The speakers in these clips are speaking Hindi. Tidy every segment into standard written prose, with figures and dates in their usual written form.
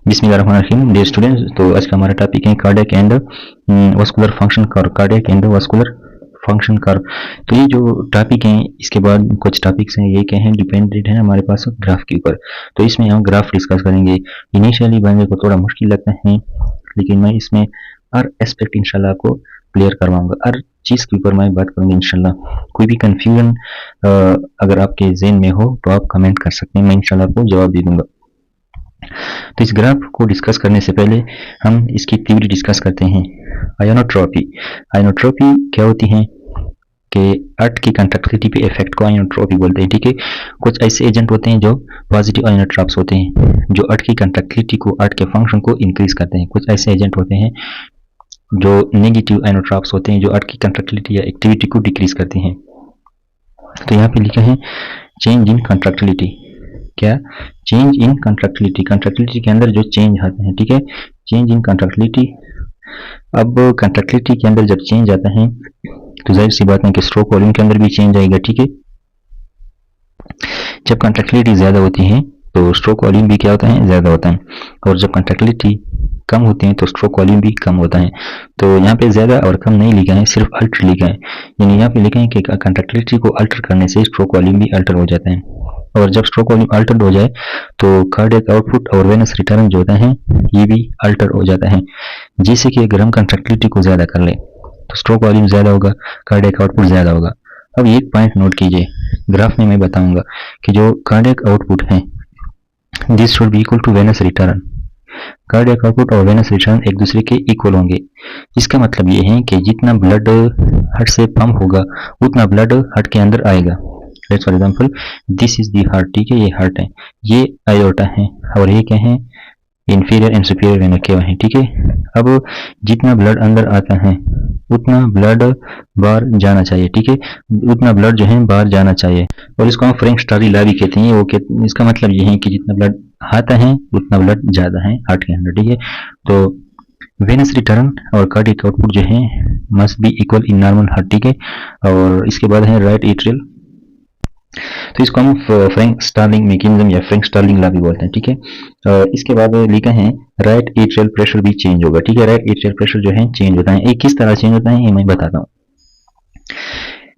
बिस्मिल्लाहिर्रहमानिर्रहीम डियर स्टूडेंट्स, तो आज का हमारा टॉपिक है cardiac and vascular function curve. Cardiac and vascular function curve. तो ये जो टॉपिक है, इसके बाद कुछ टॉपिक्स हैं ये क्या हैं, डिपेंडेंट है हमारे पास ग्राफ के ऊपर। तो इसमें हम ग्राफ डिस्कस करेंगे। इनिशियली बंदे को थोड़ा मुश्किल लगता है, लेकिन मैं इसमें हर एस्पेक्ट इंशाल्लाह आपको क्लियर करवाऊंगा। हर चीज़ के ऊपर मैं बात करूंगा इंशाल्लाह। कोई भी कंफ्यूजन अगर आपके ज़हन में हो तो आप कमेंट कर सकते हैं, मैं इंशाल्लाह आपको जवाब दे दूंगा। तो इस ग्राफ को डिस्कस करने से पहले हम इसकी थ्योरी डिस्कस करते हैं। आयोनोट्रॉपी। आयोनोट्रॉपी क्या होती है कि अर्थ की कंडक्टिविटी पे इफेक्ट को आयोनोट्रॉपी बोलते हैं। ठीक है, कुछ ऐसे एजेंट होते हैं जो पॉजिटिव आयोनोट्रॉप्स होते हैं, जो अर्थ की कंडक्टिविटी को, अर्थ के फंक्शन को इंक्रीज करते हैं। कुछ ऐसे एजेंट होते हैं जो नेगेटिव आयोनोट्रॉप्स होते हैं, जो अर्थ की कंडक्टिविटी या एक्टिविटी को डिक्रीज करते हैं। तो यहाँ पे लिखा है चेंज इन कंडक्टिविटी। क्या? Change in conductivity. कंडक्टिविटी के अंदर जो चेंज आते हैं, ठीक है, चेंज इन कंडक्टिविटी। अब कंडक्टिविटी के अंदर जब चेंज आता है तो जाहिर सी बात है कि स्ट्रोक वॉल्यूम के अंदर भी चेंज आएगा। ठीक है, जब कंडक्टिविटी ज्यादा होती है तो स्ट्रोक वॉल्यूम भी क्या होता है, ज्यादा होता है, और जब कंडक्टिविटी कम होती है तो स्ट्रोक वॉल्यूम भी कम होता है। तो यहाँ पे ज्यादा और कम नहीं लिखा है, सिर्फ अल्टर लिखा है। यानी यहाँ पे लिखा है कि कंडक्टिविटी को अल्टर करने से स्ट्रोक वॉल्यूम भी अल्टर हो जाता है, और जब स्ट्रोक वॉल्यूम अल्टर हो जाए तो कार्डियक आउटपुट और वेनस रिटर्न जो होता है ये भी अल्टर हो जाता है। जैसे कि अगर हम कंडक्टिविटी को ज्यादा कर ले तो स्ट्रोक वॉल्यूम ज्यादा होगा, कार्डियक आउटपुट ज्यादा होगा। अब एक पॉइंट नोट कीजिए, ग्राफ में मैं बताऊंगा कि जो कार्डियक आउटपुट है this should be equal to venous return. Cardiac output और वेनस रिटर्न एक दूसरे के इक्वल होंगे। इसका मतलब ये है कि जितना ब्लड हार्ट से पंप होगा उतना ब्लड हार्ट के अंदर आएगा। Let's for example this is the heart. ठीक है, ये हार्ट है, ये आयोटा है, और ये क्या है, inferior and superior vena cava है। ठीक है, अब जितना ब्लड अंदर आता है उतना ब्लड बाहर जाना चाहिए। ठीक है, उतना ब्लड जो है बाहर जाना चाहिए, और इसको हम फ्रैंक-स्टारी लॉ भी कहते हैं। वो इसका मतलब ये है कि जितना ब्लड आता है उतना ब्लड ज्यादा है हार्ट के अंदर। ठीक है, तो वेनस रिटर्न और कार्डियक आउटपुट जो है must be equal in normal heart. ठीक है, और इसके बाद है राइट एट्रियल। तो इसको हम फ्रैंक स्टार्लिंग मैकेनिज्म या फ्रैंक स्टार्लिंग लॉ भी बोलते हैं। ठीक है, इसके बाद लिखा है राइट एट्रियल प्रेशर भी चेंज होगा। ठीक है, राइट एट्रियल प्रेशर जो है चेंज होता है। ये किस तरह चेंज होता है ये मैं बताता हूँ।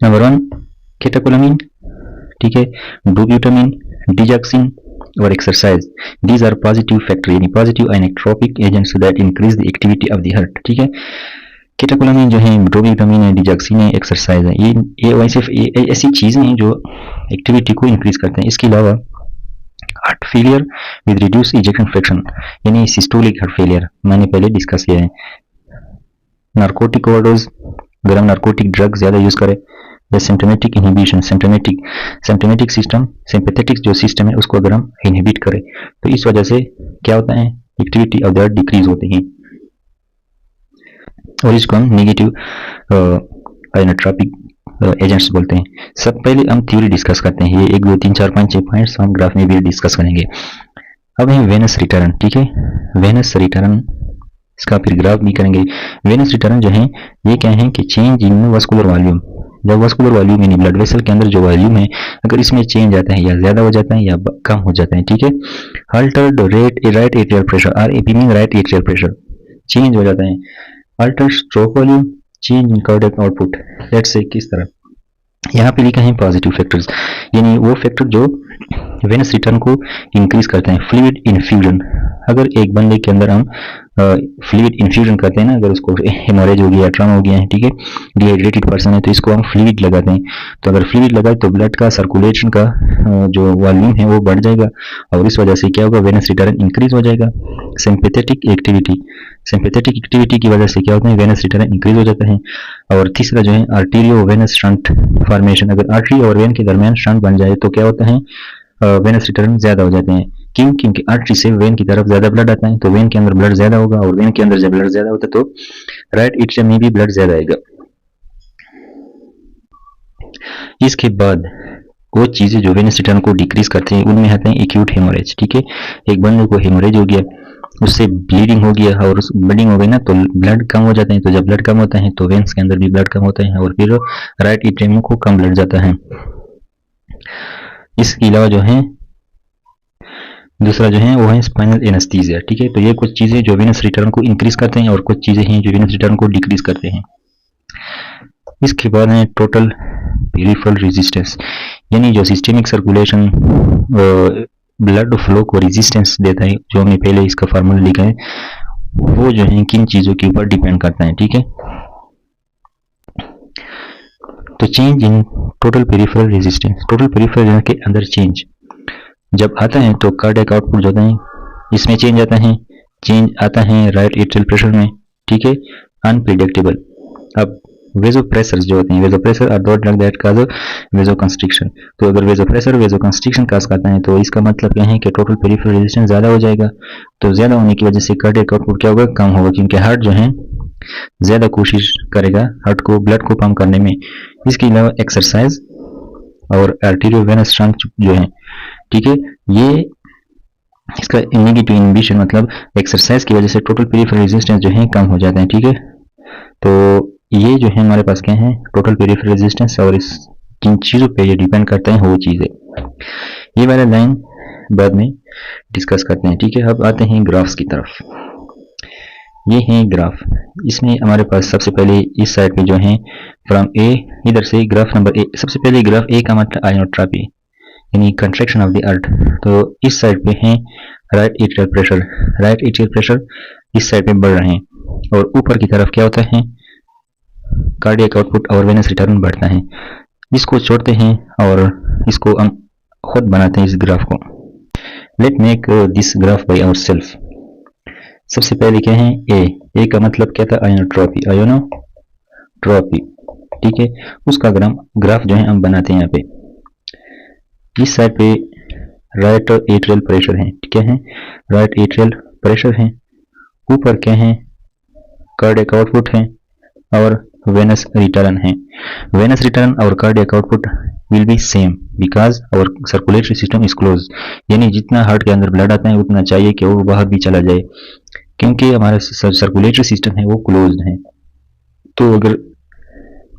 नंबर 1 केटाकोलामिन, ठीक है, डोब्यूटामिन, डिजॉक्सिन और exercise, these are positive factor, यानी positive inotropic agents that increase the activity of the heart. ठीक है, केटाकोलामिन जो है, डोब्यूटामिन है, डिजॉक्सिन है, एक्सरसाइज है, ये वैसे ऐसी चीजें हैं जो एक्टिविटी को इंक्रीज करते हैं। इसके अलावा heart failure with reduce ejection fraction, यानी सिस्टोलिक हार्ट फेलियर मैंने पहले डिस्कस किया है। नार्कोटिक ओवरडोज, अगर हम नार्कोटिक ड्रग ज्यादा यूज करें, या symptomatic inhibition, symptomatic system, sympathetic जो सिस्टम है उसको अगर हम इनहिबिट करें तो इस वजह से क्या होता है, activity of the heart decrease होती है, और इसको हम नेगेटिव आइनोट्रोपिक एजेंट्स बोलते हैं। सब पहले हम थ्योरी डिस्कस करते हैं। ये 1 2 3 4 5 6 पॉइंट्स हम ग्राफ में भी डिस्कस करेंगे। अब है वेनस रिटर्न। ठीक है, वेनस रिटर्न, इसका फिर ग्राफ भी करेंगे। वेनस रिटर्न जो है ये क्या है कि चेंज इन वास्कुलर वॉल्यूम। जब वास्कुलर वॉल्यूम यानी ब्लड वेसल के अंदर जो वॉल्यूम है अगर इसमें चेंज आता है, या ज्यादा हो जाता है या कम हो जाता है, ठीक है, Altered right atrial pressure, RAP mean right atrial pressure change हो जाता है। Alter stroke volume, change in cardiac output. Let's say किस तरह, यहाँ पे लिखा है पॉजिटिव फैक्टर्स, यानी वो फैक्टर जो वेनस रिटर्न को इंक्रीज करते हैं। फ्लूइड इन्फ्यूजन, अगर एक बंदे के अंदर हम फ्लूइड इन्फ्यूजन करते हैं ना, अगर उसको हेमोरेज हो गया, ट्रॉमा हो गया है, ठीक है, डिहाइड्रेटेड पर्सन है, तो इसको हम फ्लूइड लगाते हैं। तो अगर फ्लूइड लगाए तो ब्लड का सर्कुलेशन का जो वॉल्यूम है वो बढ़ जाएगा, और इस वजह से क्या होगा, वेनस रिटर्न इंक्रीज हो जाएगा। सिंपैथेटिक एक्टिविटी की वजह से क्या होता है, वेनस रिटर्न इंक्रीज हो जाता है। और तीसरा जो है आर्टेरियो वेनस शंट फॉर्मेशन, अगर आर्टरी और वेन के दरमियान शंट बन जाए तो क्या होता है, वेनस रिटर्न ज्यादा हो जाते हैं। क्यों? क्योंकि आर्टरी से वेन की तरफ ज्यादा ब्लड आता है, तो वेन के अंदर ब्लड ज्यादा होगा, और वेन के अंदर जब ब्लड ज्यादा होता है तो राइट एट्रियम में भी ब्लड ज्यादा आएगा। इसके बाद वो चीजें जो वेनस रिटर्न को डिक्रीज करते हैं उनमें आते हैं एक्यूट हेमोरेज। ठीक है, एक बंदे को हेमोरेज हो गया, उससे ब्लीडिंग हो गया, और उस ब्लीडिंग हो गई ना तो ब्लड कम हो जाते हैं, तो जब ब्लड कम होता है तो वेन्स के अंदर भी ब्लड कम होता है, और फिर राइट एट्रियम को कम ब्लड जाता है। इसके अलावा जो है दूसरा जो है वो है स्पाइनल एनेस्थीसिया, ठीक है। तो ये कुछ चीज़ें जो वेनस रिटर्न को इंक्रीज करते हैं और कुछ चीज़ें हैं जो वेनस रिटर्न को डिक्रीज करते हैं। इसके बाद है टोटल पेरिफेरल रेजिस्टेंस, यानी जो सिस्टेमिक सर्कुलेशन ब्लड फ्लो को रेजिस्टेंस देता है, जो हमने पहले इसका फार्मूला लिखा है, वो जो है किन चीज़ों के ऊपर डिपेंड करता है, ठीक है। तो change in total peripheral resistance, total peripheral के अंदर चेंज जब आता है तो कार्डियक आउटपुट जो होता है इसमें चेंज आता है, चेंज आता है राइट एट्रियल प्रेशर में, ठीक है, अनप्रिडिक्टेबल। अब वेजोप्रेसर्स जो होते हैं, vasopressor are not like that cause vasoconstriction. तो अगर वेजोप्रेसर वेजोकंस्ट्रिक्शन काज करता है तो इसका मतलब क्या है कि टोटल पेरिफेरल रेजिस्टेंस ज़्यादा हो जाएगा। तो ज़्यादा होने की वजह से कार्डियक आउटपुट क्या होगा, कम होगा, क्योंकि हार्ट जो है ज़्यादा कोशिश करेगा हार्ट को ब्लड को पंप करने में। इसके अलावा एक्सरसाइज और आर्टेरियोवेनस शंट जो है, ठीक है, ये इसका नेगेटिव इनहिबिशन मतलब एक्सरसाइज की वजह से टोटल पेरिफेरल रेजिस्टेंस जो है कम हो जाता है, ठीक है। तो ये जो है हमारे पास क्या है, टोटल पेरिफेरल रेजिस्टेंस, और इस जिन चीज़ों पे ये डिपेंड करते हैं वो चीज़ें, ये वाला लाइन बाद में डिस्कस करते हैं, ठीक है। अब आते हैं ग्राफ्स की तरफ। ये है ग्राफ, इसमें हमारे पास सबसे पहले इस साइड पे जो है फ्रॉम ए, इधर से ग्राफ नंबर ए, सबसे पहले ग्राफ ए का मतलब आयोनोट्रॉपी यानी कंट्रैक्शन ऑफ द अर्थ। तो इस साइड पे है right atrial pressure, right atrial pressure इस साइड पे बढ़ रहे हैं, और ऊपर की तरफ क्या होता है, कार्डियक आउटपुट और वेनस रिटर्न बढ़ता है। इसको छोड़ते हैं और इसको हम खुद बनाते हैं इस ग्राफ को। Let make this graph by ourself. सबसे पहले क्या है ए का मतलब क्या था, आयोनोट्रॉपी, आयोनोट्रॉपी, ठीक है। उसका ग्राफ जो है हम बनाते हैं यहाँ पे। इस साइड पे राइट एट्रियल प्रेशर है, ठीक है, राइट एट्रियल प्रेशर है। ऊपर क्या है, कार्डियक आउटपुट है और वेनस रिटर्न है। वेनस रिटर्न और cardiac output will be same because our circulatory system is close, यानी जितना हार्ट के अंदर ब्लड आता है उतना चाहिए कि वो बाहर भी चला जाए, क्योंकि हमारा सर्कुलेटरी सिस्टम है वो क्लोज्ड है। तो अगर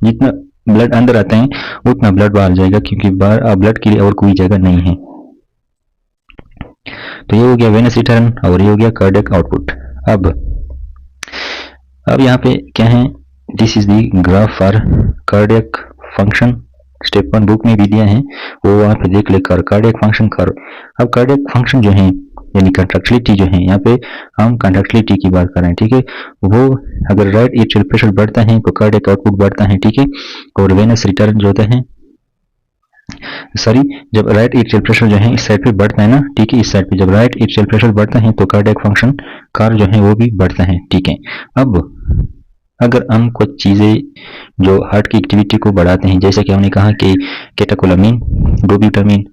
जितना ब्लड अंदर आता है उतना ब्लड बाहर जाएगा, क्योंकि बाहर ब्लड के लिए और कोई जगह नहीं है। तो ये हो गया वेनस रिटर्न और ये हो गया कार्डियक आउटपुट। अब यहाँ पे क्या है, this is the graph for cardiac function. Step 1 book में भी दिया है, वो वहाँ पे देख लेकर कार्डियक फंक्शन कर। अब कार्डियक फंक्शन जो है यानी कंट्रैक्टिलिटी जो है, यहाँ पे हम कंट्रैक्टिलिटी की बात कर रहे हैं, ठीक है। वो अगर राइट एट्रियल प्रेशर बढ़ता है तो कार्डियक आउटपुट बढ़ता है, ठीक है। और वेनस रिटर्न जो होता है, सॉरी, जब राइट एट्रियल प्रेशर जो है इस साइड पे बढ़ता है ना, ठीक है, इस साइड पे जब राइट एट्रियल प्रेशर बढ़ता है तो कार्डियक फंक्शन कार जो है वो भी बढ़ता है, ठीक है। अब अगर हम कुछ चीज़ें जो हार्ट की एक्टिविटी को बढ़ाते हैं, जैसे कि हमने कहा कि catecholamine, dobutamine,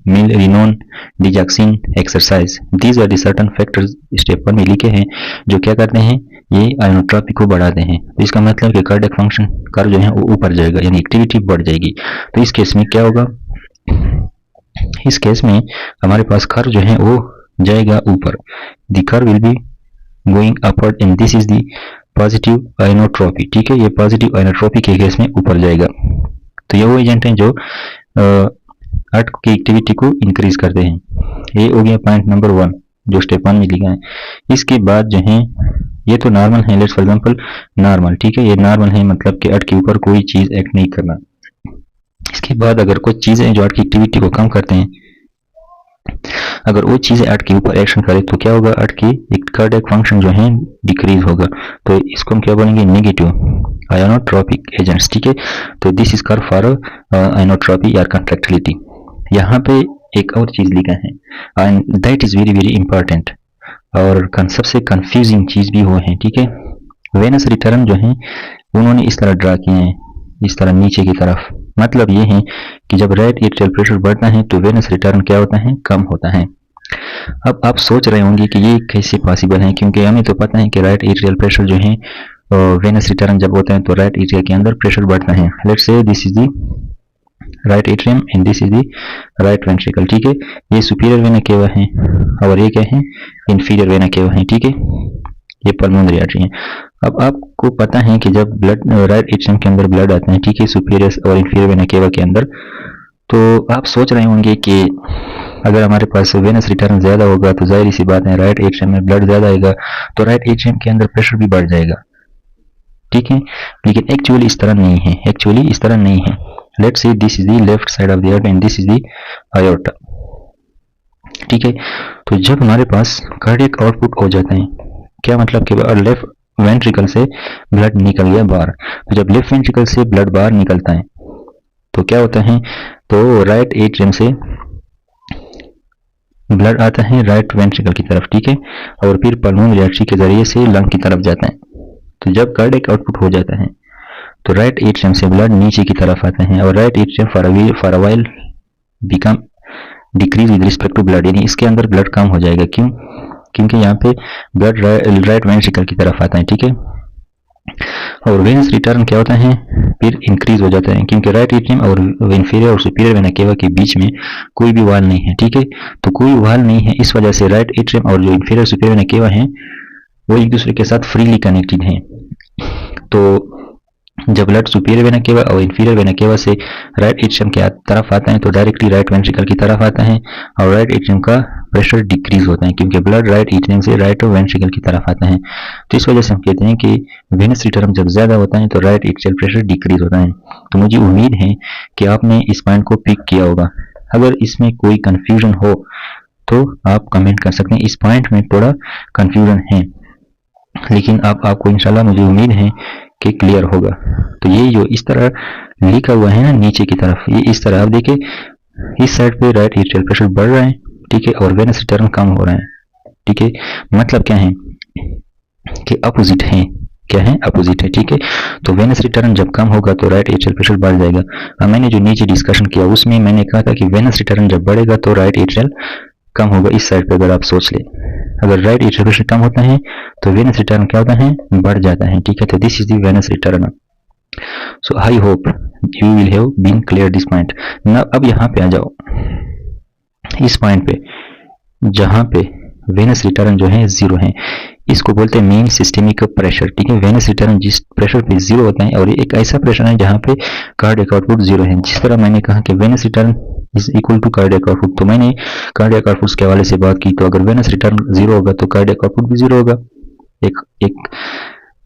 milrinone, digoxin, exercise, these are the certain factors step 1 में लिखे हैं जो क्या करते हैं, ये आयोनोट्रॉपी को बढ़ाते हैं। तो इसका मतलब कि कार्डियक फंक्शन कर जो है वो ऊपर जाएगा, यानी एक्टिविटी बढ़ जाएगी। तो इस केस में क्या होगा, इस केस में हमारे पास कर जो है वो जाएगा ऊपर, the curve will be going upward and this is the positive inotropy, ठीक है। ये पॉजिटिव आयोनोट्रॉपी के केस में ऊपर जाएगा। तो ये वो एजेंट हैं जो हार्ट की एक्टिविटी को इंक्रीज करते हैं। ये हो गया पॉइंट नंबर 1 जो स्टेप 1 में लिखा है। इसके बाद जो है ये तो नॉर्मल है, लेट्स फॉर एग्जांपल नॉर्मल, ठीक है, ये नॉर्मल है मतलब कि हार्ट के ऊपर कोई चीज एक्ट नहीं करना। इसके बाद अगर कुछ चीजें जो हार्ट की एक्टिविटी को कम करते हैं, अगर वो चीजें हार्ट के ऊपर एक्शन करे तो क्या होगा, हार्ट की कार्डियक फंक्शन जो है डिक्रीज होगा। तो इसको हम क्या बोलेंगे, नेगेटिव आयोनोट्रॉपिक एजेंट्स, ठीक है। तो दिस इज कर फॉर आयोनोट्रॉपी या कंट्रैक्टिलिटी। यहाँ पे एक और चीज लिखा है and that is very very important, और सबसे कंफ्यूजिंग चीज भी वो है, ठीक है। वेनस रिटर्न जो है उन्होंने इस तरह ड्रा किए हैं, इस तरह नीचे की तरफ। मतलब ये है कि जब राइट एट्रियल प्रेशर बढ़ता है तो वेनस रिटर्न क्या होता है, कम होता है। अब आप सोच रहे होंगे कि ये कैसे पॉसिबल है, क्योंकि हमें तो पता है कि राइट एट्रियल प्रेशर जो है वेनस रिटर्न जब होता है तो राइट एट्रिया के अंदर प्रेशर बढ़ता है। Let's say this is the right atrium and this is the right ventricle, ठीक है। ये सुपीरियर वेना केवा है और ये क्या है, इंफीरियर वेना केवा है, ठीक है। ये पल्मोनरी आर्टरी है। अब आपको पता है कि जब ब्लड राइट एट्रियम के अंदर ब्लड आता है, ठीक है, सुपीरियर और इंफीरियर वेना केवा के अंदर, तो आप सोच रहे होंगे कि अगर हमारे पास वेनस रिटर्न ज़्यादा होगा तो जाहिर सी बात है राइट एट्रियम में ब्लड ज़्यादा आएगा, तो राइट एट्रियम के अंदर प्रेशर भी बढ़ जाएगा, ठीक है। लेकिन एक्चुअली इस तरह नहीं है, एक्चुअली इस तरह नहीं है। Let's say this is the left side of the heart and this is the aorta, ठीक है। तो जब हमारे पास कार्डियक आउटपुट हो जाता है, क्या मतलब कि लेफ्ट वेंट्रिकल से ब्लड निकल गया बाहर, तो जब लेफ्ट वेंट्रिकल से ब्लड बाहर निकलता है तो क्या होता है, तो राइट एट्रियम से ब्लड आता है राइट वेंट्रिकल की तरफ, ठीक है, और फिर पल्मोनरी आर्टरी के जरिए से लंग की तरफ जाता है। तो जब कार्डियक आउटपुट हो जाता है तो राइट एट्रियम से ब्लड नीचे की तरफ आता है और right atrium for a while become decrease with respect to blood, यानी इसके अंदर ब्लड कम हो जाएगा। क्यों? क्योंकि यहाँ पे ब्लड राइट वेंट्रिकल की तरफ आता है, ठीक है। और वेनस रिटर्न क्या होता है, फिर इंक्रीज हो जाता है, क्योंकि राइट एट्रियम और इंफीरियर और सुपीरियर वेना केवा के बीच में कोई भी वाल नहीं है, ठीक है। तो कोई वाल नहीं है, इस वजह से राइट एट्रियम और जो इंफीरियर सुपीरियर वेना केवा है वो एक दूसरे के साथ फ्रीली कनेक्टेड हैं। तो जब ब्लड सुपीरियर वेना केवा और इंफीरियर वेना केवा से राइट एट्रियम के तरफ आता है तो डायरेक्टली राइट वेंट्रिकल की तरफ आता है और राइट एट्रियम का प्रेशर डिक्रीज होता है, क्योंकि ब्लड राइट एट्रियम से राइट वेंट्रिकल की तरफ आता है। तो इस वजह से हम कहते हैं कि वेनस रिटर्न जब ज्यादा होता है तो राइट एट्रियल प्रेशर डिक्रीज होता है। तो मुझे उम्मीद है कि आपने इस पॉइंट को पिक किया होगा। अगर इसमें कोई कंफ्यूजन हो तो आप कमेंट कर सकते हैं। इस पॉइंट में थोड़ा कंफ्यूजन है, लेकिन अब आपको इंशाल्लाह मुझे उम्मीद है कि क्लियर होगा। तो ये जो इस तरह लिखा हुआ है ना नीचे की तरफ, ये इस तरह आप देखिए, इस साइड पे राइट एट्रियल प्रेशर बढ़ रहा है, ठीक है, और वेनस रिटर्न कम हो रहा है, ठीक है। मतलब क्या है कि अपोजिट है, क्या है, अपोजिट है, ठीक है। तो वेनस रिटर्न जब कम होगा तो राइट एट्रियल प्रेशर बढ़ जाएगा। अब मैंने जो नीचे डिस्कशन किया उसमें मैंने कहा था कि वेनस रिटर्न जब बढ़ेगा तो राइट एट्रियल कम होगा। इस साइड पे अगर आप सोच ले, अगर राइट एट्रियल प्रेशर कम होता है तो वेनस रिटर्न क्या होता है, बढ़ जाता है, ठीक है। तो this is the venous return. So I hope you will have been clear this point. अब यहाँ पे आ जाओ, इस पॉइंट पे जहां पे वेनस रिटर्न जो है जीरो है, इसको बोलते हैं मीन सिस्टेमिक प्रेशर, ठीक है। वेनस रिटर्न जिस प्रेशर पे जीरो होता है और ये एक ऐसा प्रेशर है जहां पे कार्डियक आउटपुट जीरो है। जिस तरह मैंने कहा कि venous return is equal to cardiac output, तो मैंने कार्डियक आउटपुट के हवाले से बात की। तो अगर वेनस रिटर्न जीरो होगा तो कार्डियक आउटपुट भी जीरो होगा।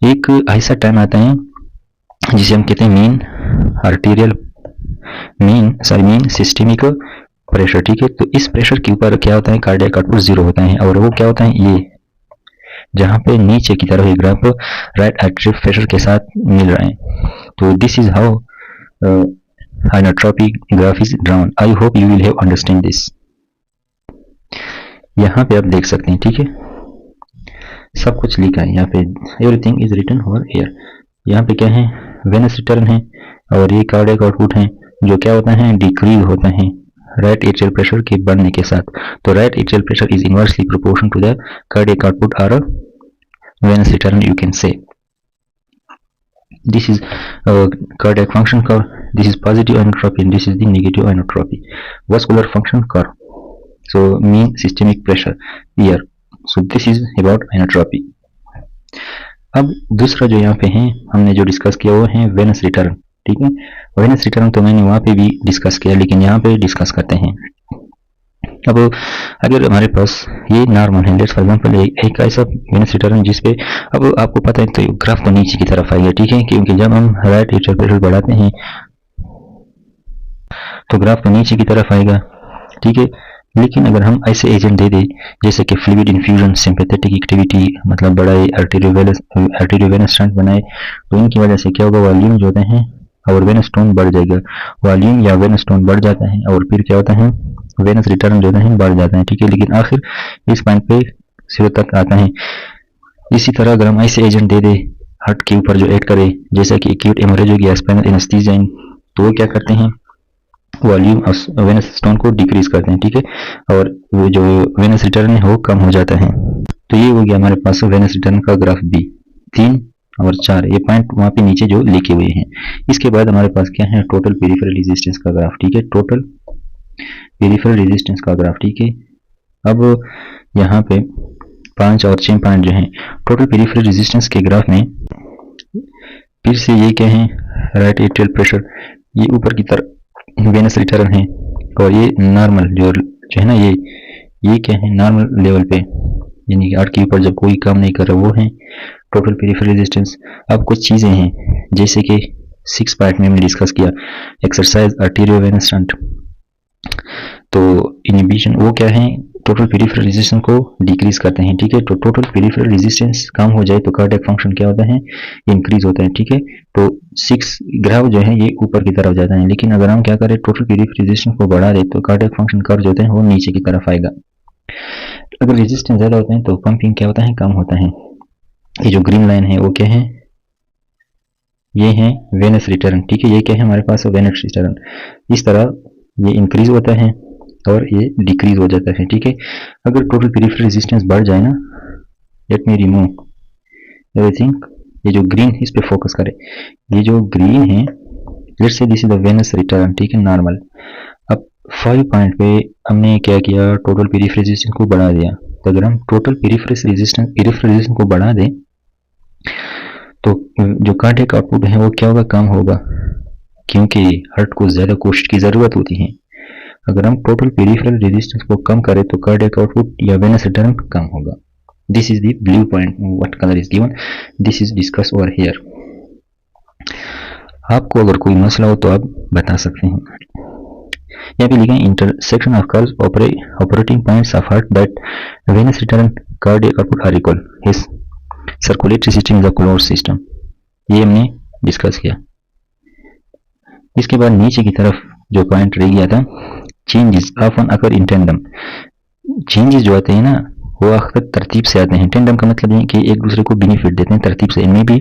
एक ऐसा टाइम आता है जिसे हम कहते हैं mean arterial mean systemic pressure, ठीक है। तो इस प्रेशर के ऊपर क्या होता है, कार्डियक आउटपुट जीरो होता है, और वो क्या होता है, ये जहां पे नीचे की तरफ ग्राफ राइट एट्रियल प्रेशर के साथ मिल रहा है। तो this is how inotropy graph is drawn. I hope you will have understand this. यहाँ पे आप देख सकते हैं, ठीक है, सब कुछ लिखा है यहाँ पे, everything is written over here. यहाँ पे क्या है, वेनस रिटर्न है और ये कार्डियक आउटपुट है जो क्या होता है, डिक्रीज होता है राइट एट्रियल प्रेशर के बढ़ने के साथ। तो right atrial pressure is inversely proportional to the cardiac output और venous return, you can say. This is cardiac function curve. This is positive inotropy and this is the negative inotropy. Vascular function curve. So mean systemic pressure here. So this is about inotropy. अब दूसरा जो यहाँ पे है हमने जो डिस्कस किया वो है वेनस रिटर्न, ठीक है। वेनस रिटर्न तो मैंने वहाँ पे भी डिस्कस किया, लेकिन यहाँ पे डिस्कस करते हैं। अब अगर हमारे पास ये नॉर्मल है, लेट्स फॉर एग्जांपल एक ऐसा वेनस रिटर्न जिस पे अब आपको पता है तो ग्राफ तो नीचे की तरफ आएगा, ठीक है, क्योंकि जब हम राइट एट्रियल प्रेशर बढ़ाते हैं तो ग्राफ तो नीचे की तरफ आएगा, ठीक है। लेकिन अगर हम ऐसे एजेंट दे दें जैसे कि फ्लूइड इन्फ्यूजन, सिंपैथेटिक एक्टिविटी मतलब बढ़ाए, आर्टेरियोवेनस स्टंट बनाए, तो इनकी वजह से क्या होगा, वॉल्यूम जो होते हैं और वेनस टोन बढ़ जाएगा। वॉल्यूम या वेनस टोन बढ़ जाता है और फिर क्या होता है, वेनस रिटर्न जो है बढ़ जाता है, ठीक है। लेकिन आखिर इस पॉइंट पे सिरे तक आता है। इसी तरह अगर हम ऐसे एजेंट दे दे हार्ट के ऊपर जो ऐड करे, जैसा कि एक्यूट हेमोरेजिक या स्पाइनल एनेस्थीसिया, तो वो क्या करते हैं, वॉल्यूम और वेनस स्टोन को डिक्रीज करते हैं, ठीक है, और वो जो वेनस रिटर्न है वो कम हो जाता है। तो ये हो गया हमारे पास वेनस रिटर्न का ग्राफ बी। 3 और 4 ये पॉइंट वहाँ पे नीचे जो लिखे हुए हैं। इसके बाद हमारे पास क्या है, टोटल पेरिफेरल रेजिस्टेंस का ग्राफ, ठीक है, टोटल पेरिफेरल रेजिस्टेंस का ग्राफ, ठीक है। अब यहाँ पे 5 और 6 पॉइंट जो हैं टोटल पेरिफेरल रेजिस्टेंस के ग्राफ में, फिर से ये क्या है, राइट एट्रियल प्रेशर, ये ऊपर की तरफ वेनस रिटर्न है और ये नॉर्मल जो जो है ना ये क्या है, नॉर्मल लेवल पे, यानी कि 8 के ऊपर जब कोई काम नहीं कर रहा, वो है टोटल पेरिफेरल रेजिस्टेंस। अब कुछ चीज़ें हैं जैसे कि 6 पार्ट में हमने डिस्कस किया, एक्सरसाइज, आर्टेरियोवेनस शंट, तो इनहिबिशन वो क्या है, टोटल पेरिफेरल रेजिस्टेंस को डिक्रीज करते हैं, ठीक है। तो टोटल पेरिफेरल रेजिस्टेंस कम हो जाए तो कार्डियक फंक्शन क्या होता है, इंक्रीज होता है, ठीक है। तो 6 ग्राफ जो है ये ऊपर की तरफ जाता है, लेकिन अगर हम क्या करें, टोटल पेरिफेरल रेजिस्टेंस को बढ़ा दे तो कार्डियक फंक्शन कर्व जो होते हैं वो नीचे की तरफ आएगा। अगर रेजिस्टेंस ज्यादा होता है तो पंपिंग क्या होता है, कम होता है। ये जो ग्रीन लाइन है वो क्या है, ये है वेनस रिटर्न, ठीक है। ये क्या है हमारे पास, वेनस रिटर्न। इस तरह ये इंक्रीज होता है और ये डिक्रीज हो जाता है, ठीक है। अगर टोटल पेरिफेरल रेजिस्टेंस बढ़ जाए ना, लेट मी रिमूव एवरीथिंग, ये जो ग्रीन है इस पे फोकस करें, ये जो ग्रीन है, let's say this is the venous return, ठीक है, नॉर्मल। अब 5 पॉइंट पे हमने क्या किया, टोटल पेरिफेरल रेजिस्टेंस को बढ़ा दिया। तो अगर हम टोटल पेरिफेरल रेजिस्टेंस को बढ़ा दें तो जो कार्डियक आउटपुट है वो क्या होगा, कम होगा, क्योंकि हार्ट को ज्यादा कोशिश की जरूरत होती है। अगर हम टोटल पेरिफेरल रेजिस्टेंस को कम करें तो कार्डियक आउटपुट या वेनस रिटर्न कम होगा। This is the blue point, what colour is given, this is discuss over here. आपको अगर कोई मसला हो तो आप बता सकते हैं। यहाँ पे लिखा है intersection of curves operating points of heart that venous return cardiac output are equal, his circulatory system is a closed system, ये हमने डिस्कस किया। इसके बाद नीचे की तरफ जो पॉइंट रह गया था, चेंजेस ऑफन अकर इन टेंडम, चेंजेस जो आते हैं ना वो अक्सर तरतीब से आते हैं। टेंडम का मतलब है कि एक दूसरे को बेनिफिट देते हैं तरतीब से, इनमें भी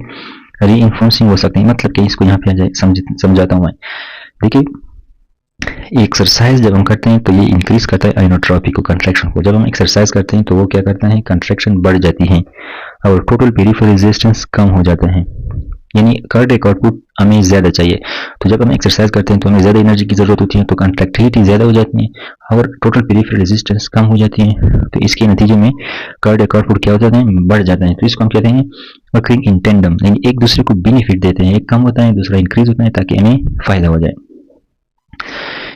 रीइंफोर्सिंग हो सकते हैं। मतलब कि इसको यहाँ पे आ जाए समझाता हूँ मैं। देखिए एक्सरसाइज जब हम करते हैं तो ये इंक्रीज करता है आइनोट्रॉपी को, कंट्रैक्शन को। जब हम एक्सरसाइज करते हैं तो वो क्या करता है, कंट्रैक्शन बढ़ जाती है और टोटल पेरिफेरल रेजिस्टेंस कम हो जाता है, यानी कार्डियक आउटपुट हमें ज्यादा चाहिए। तो जब हम एक्सरसाइज करते हैं तो हमें ज्यादा एनर्जी की जरूरत होती है, तो कंट्रैक्टिलिटी ज्यादा हो जाती है और टोटल पेरिफेरल रेजिस्टेंस कम हो जाती है। तो इसके नतीजे में कार्डियक आउटपुट क्या हो जाता है, बढ़ जाता है। तो इसको हम कहते हैं वर्किंग इन टेंडम, यानी एक दूसरे को बेनिफिट देते हैं, एक कम होता है दूसरा इंक्रीज होता है ताकि हमें फायदा हो जाए।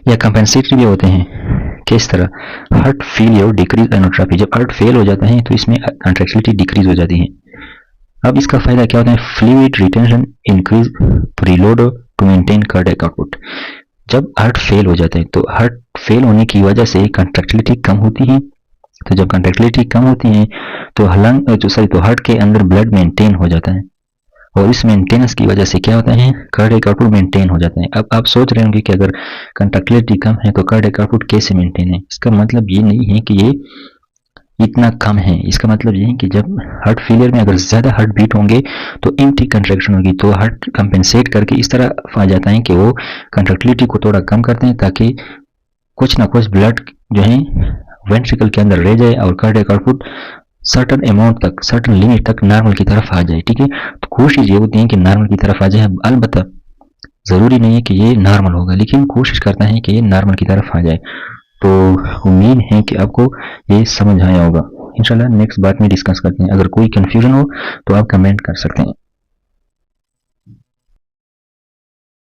या कंपेंसेटरी भी होते हैं, किस तरह, हार्ट फेलियर डिक्रीज आइनोट्रॉपी, जब हार्ट फेल हो जाता है तो इसमें कंट्रैक्टिलिटी डिक्रीज हो जाती है। अब इसका फायदा क्या होता है, fluid retention increase preload to maintain cardiac output. जब हार्ट फेल हो जाता है तो हार्ट फेल होने की वजह से कंट्रैक्टिलिटी कम होती है। तो जब कंट्रैक्टिलिटी कम होती है तो तो हार्ट के अंदर ब्लड मेंटेन हो जाता है और इस मेंटेनेंस की वजह से क्या होता है, कार्डियक आउटपुट मेंटेन हो जाता है। अब आप सोच रहे होंगे कि अगर कंट्रैक्टिलिटी कम है तो कार्डियक आउटपुट कैसे मेंटेन है। इसका मतलब ये नहीं है कि ये इतना कम है, इसका मतलब ये है कि जब हार्ट फेलियर में अगर ज्यादा हार्ट बीट होंगे तो एम्प्टी कंट्रैक्शन होगी, तो हार्ट कंपेंसेट करके इस तरह आ जाता है कि वो कंट्रैक्टिलिटी को थोड़ा कम करते हैं ताकि कुछ ना कुछ ब्लड जो है वेंट्रिकल के अंदर रह जाए और कार्डियक आउटपुट सर्टन अमाउंट तक, सर्टन लिमिट तक नॉर्मल की तरफ आ जाए, ठीक है। तो कोशिश ये होती है कि नॉर्मल की तरफ आ जाए। अलबत्ता जरूरी नहीं है कि ये नॉर्मल होगा, लेकिन कोशिश करता है कि ये नॉर्मल की तरफ आ जाए। तो उम्मीद है कि आपको ये समझ आया होगा। इंशाल्लाह नेक्स्ट बात में डिस्कस करते हैं। अगर कोई कंफ्यूजन हो तो आप कमेंट कर सकते हैं।